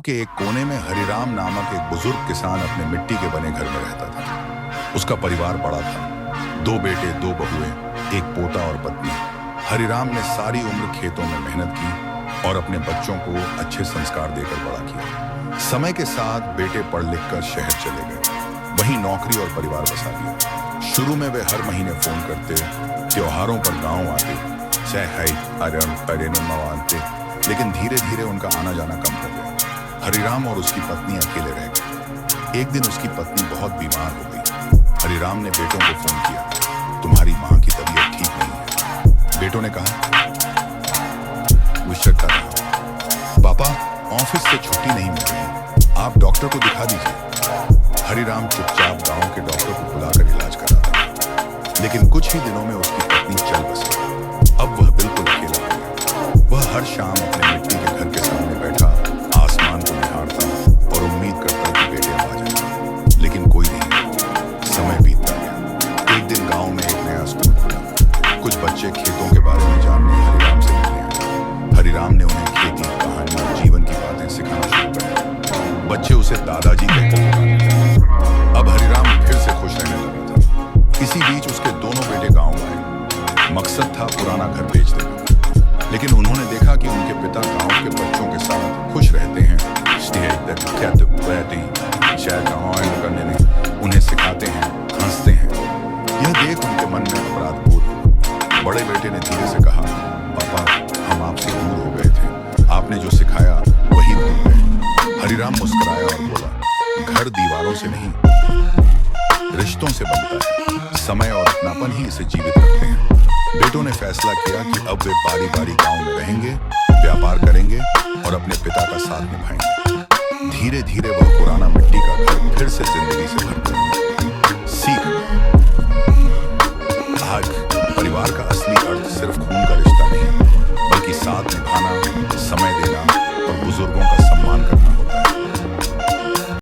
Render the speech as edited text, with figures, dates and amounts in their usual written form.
के एक कोने में हरिराम नामक एक बुजुर्ग किसान अपने मिट्टी के बने घर में रहता था। उसका परिवार बड़ा था, 2 बेटे 2 बहुएं, एक पोता और पत्नी। हरिराम ने सारी उम्र खेतों में मेहनत की और अपने बच्चों को अच्छे संस्कार देकर बड़ा किया। समय के साथ बेटे पढ़ लिख कर शहर चले गए, वहीं नौकरी और परिवार बसा लिया। शुरू में वे हर महीने फोन करते, त्योहारों पर गांव आते, लेकिन धीरे धीरे उनका आना जाना कम हो गया। हरिराम और उसकी पत्नी अकेले रह गए। एक दिन उसकी पत्नी बहुत बीमार हो गई। हरिराम ने बेटों को फोन किया, तुम्हारी माँ की तबीयत ठीक नहीं है। बेटों ने कहा, वो शक कर रहा, पापा ऑफिस से छुट्टी नहीं मिल रही, आप डॉक्टर को दिखा दीजिए। हरिराम चुपचाप गांव के डॉक्टर को बुलाकर इलाज कराता था, लेकिन कुछ ही दिनों में उसकी पत्नी चल बसी। अब वह बिल्कुल अकेला हो गया। वह हर शाम अपने मिट्टी के घर के सामने बैठा आसमान को निहारता और उम्मीद करता कि बेटे आ जाए, लेकिन कोई नहीं। समय बीतता गया। एक दिन गांव में एक नया स्कूल खुला। कुछ बच्चे खेतों के बारे में जानने हरिराम से मिलने आए। हरिराम ने उन्हें खेती, कहानी और जीवन की बातें सिखाना शुरू कर। बच्चे उसे दादाजी कहकर पुकारने लगे। अब हरिराम फिर से खुश रहने लगा था। इसी बीच उसके दोनों बेटे गांव आए। मकसद था पुराना घर बेच देना, लेकिन उन्होंने देखा कि उनके पिता गांव के बच्चों के साथ खुश रहते हैं, उन्हें सिखाते हैं, हंसते हैं। यह देख उनके मन में अपराध बोध हुआ। बड़े बेटे ने धीरे से कहा, पापा हम आपसे दूर हो गए थे, आपने जो सिखाया वही भूल गए। हरिराम मुस्कुराया और बोला, घर दीवारों से नहीं रिश्तों से बनता है, समय और अपनापन ही इसे जीवित रखते हैं। बेटों ने फैसला किया कि अब वे बारी बारी गांव में रहेंगे, व्यापार करेंगे और अपने पिता का साथ निभाएंगे। धीरे धीरे वह पुराना मिट्टी का घर फिर से जिंदगी से भर गया। सीख, आज परिवार का असली अर्थ सिर्फ खून का रिश्ता नहीं, बल्कि साथ निभाना,